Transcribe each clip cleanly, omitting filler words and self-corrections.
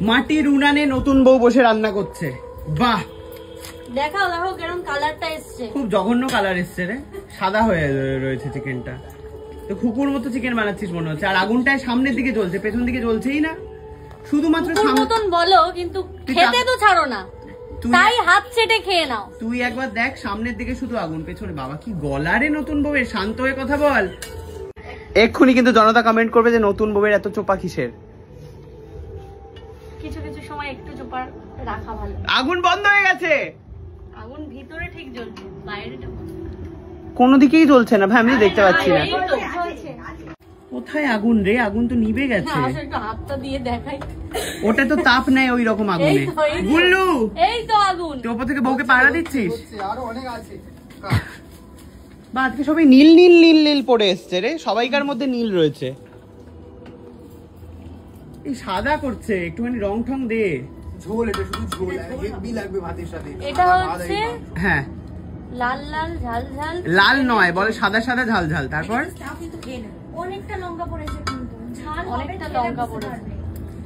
মাটির উনানে নতুন বউ বসে রান্না করছে। বাহ, দেখাও দেখো কেমন কালারটা এসছে। খুব জঘন্য কালার এসছে রে, সাদা হয়ে রয়েছে চিকেনটা। তো খুকুর মতো চিকেন বানাচ্ছিস মনে হচ্ছে। আর আগুনটায় সামনের দিকে জ্বলছে, পেছন দিকে জ্বলছেই না। শুধুমাত্র মতন বলো, কিন্তু খেতে তো ছাড়ো না, তাই হাত চেটে খেয়ে নাও। তুই একবার দেখ, সামনের দিকে শুধু আগুন, পেছনে বাবা কি গলারে নতুন বউয়ের। শান্ত হয়ে কথা বল। এক্ষুনি কিন্তু জনতা কমেন্ট করবে যে নতুন বউয়ের এত চোপা কিসের। কিছু কিছু সময় একটু চোপা রাখা ভালো। আগুন বন্ধ হয়ে গেছে। আগুন ভিতরে ঠিক জ্বলছে, বাইরেটা কোনো দিকেই জ্বলছে না ভাই, আমি দেখতে পাচ্ছি না। কোথায় আগুন রে? আগুন তো নিভে গেছে। হাতটা দিয়ে দেখাই, ওটা তো তাপ নেয় ওই রকম আগুনে। গুল্লু, এই তো আগুন। তুই ওপর থেকে বউকে পাহারা দিচ্ছিস? আরো অনেক আছে। বা আজকে সবাই নীল নীল নীল নীল পড়ে এসছে রে, সবাইকার মধ্যে নীল রয়েছে। এই সাদা করছে, একটুখানি রং ঠং দে। ঝোল, এটা শুধু ঝোল, হেভি লাগবে ভাতের সাথে। এটা হচ্ছে হ্যাঁ, লাল লাল ঝাল ঝাল। লাল নয়, বলে সাদা সাদা ঝাল ঝাল। তারপর অনেকটা লঙ্কা পড়েছে, কিন্তু ঝাল অনেকটা লঙ্কা পড়েছে।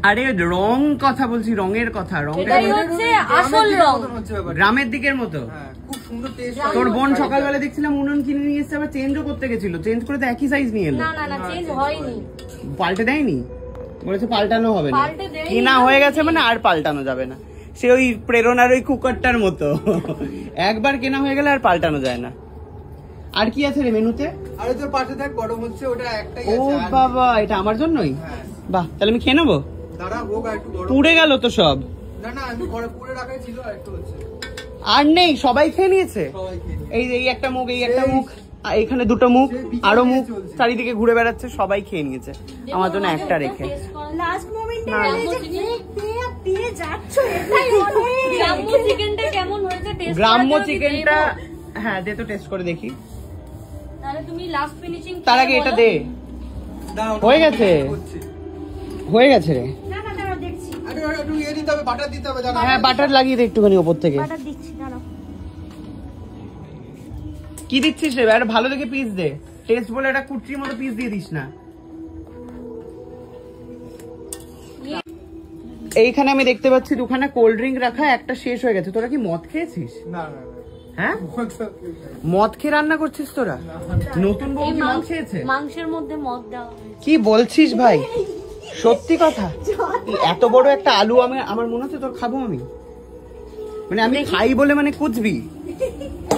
আরে রং কথা বলছি, রঙের কথা। এটাই হচ্ছে আসল রং, গ্রামের দিকের মতো। খুব সুন্দর টেস্ট। তোর বোন সকালবেলা দেখছিলাম উনুন কিনে নিয়ে এসেছে, আবার চেঞ্জও করতে গেছিল। চেঞ্জ করে তো একই সাইজ নিয়ে এলো। না না না, চেঞ্জ হয়নি। পাল্টে দেয়নি, বলেছে পাল্টানো হবে না। পাল্টে দেয়নি, কেনা হয়ে গেছে মানে আর পাল্টানো যাবে না। সে ওই প্রেরণার ওই কুকারটার মতো, একবার কেনা হয়ে গেলে আর পাল্টানো যায় না। আর কি আছে রে মেনুতে? আরে তোর পাশে দেখ, গরম হচ্ছে, ওটা একটাই ও আছে। বাবা, এটা আমার জন্যই? বাহ, তাহলে আমি খেয়ে নেবো। দাঁড়া, হোক আর একটু গরম। পুড়ে গেল তো সব। না না, আমি ঘরে পুড়ে রাখাই ছিল, আর একটু হচ্ছে। আর নেই, সবাই খেয়ে নিয়েছে। সবাই খেয়ে এই একটা মুখ, এই একটা মুখ, এখানে দুটো মুখ, আরো মুখ চারিদিকে ঘুরে বেড়াচ্ছে, সবাই খেয়ে নিয়েছে, আমার জন্য একটা রেখে। লাস্ট মোমেন্টে দিয়ে যাচ্ছ, এটাই গ্রাম্য চিকেনটা কেমন হয়েছে টেস্ট? গ্রাম্য চিকেনটা হ্যাঁ দে তো, টেস্ট করে দেখি। তাহলে তুমি লাস্ট ফিনিশিং তার আগে এটা দে। হয়ে গেছে, হয়ে গেছে রে। না না দাঁড়াও, দেখছি। আরে একটু ইয়ে দিতে হবে, বাটার দিতে হবে। দাঁড়া, হ্যাঁ বাটার লাগিয়ে দে একটুখানি ওপর থেকে। বাটার দিচ্ছি, দাঁড়াও। কি দিচ্ছিস রে? আর ভালো দেখে পিস দে। টেস্ট বলে একটা কুটরির মতো পিস দিয়ে দিস না। এইখানে আমি দেখতে পাচ্ছি দুখানা কোল্ড ড্রিঙ্ক রাখা, একটা শেষ হয়ে গেছে। তোরা কি মদ খেয়েছিস? না না, হ্যাঁ, মদ খেয়ে রান্না করছিস তোরা? নতুন বউ কি মদ খেয়েছে? মাংসের মধ্যে মদ দেওয়া হয়েছে। কি বলছিস ভাই? সত্যি কথা? এত বড় একটা আলু আমার মনে হচ্ছে তোর খাবো আমি, মানে আমি খাই বলে মানে কুচবি।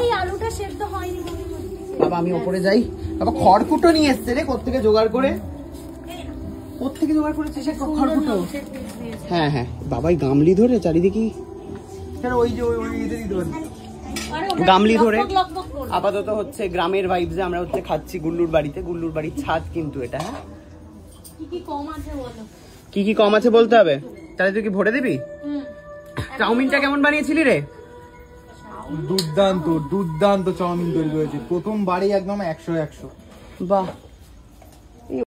এই আলুটা সেদ্ধ হয়নি। বাবা আমি ওপরে যাই। বাবা খড়কুটো নিয়ে এসছে রে, কোত্থেকে জোগাড় করে, কোত্থেকে জোগাড় করেছিস খড়কুটো? হ্যাঁ হ্যাঁ, বাবাই গামলি ধরে চারিদিকে, ওই যে ওই ইয়েতে দিতে পারি, গামলি ধরে। আপাতত হচ্ছে গ্রামের ভাইবসে আমরা হচ্ছে খাচ্ছি গুল্লুর বাড়িতে। গুল্লুর বাড়ির ছাদ কিন্তু এটা। হ্যাঁ, কি কি কম আছে বলো? কি কি কম আছে বলতে হবে। তাহলে তুই কি ভরে দিবি? চাউমিনটা কেমন বানিয়েছিলি রে? দুর্দান্ত দুর্দান্ত চাউমিন তৈরি হয়েছে, প্রথমবারই একদম 100-100। বাহ,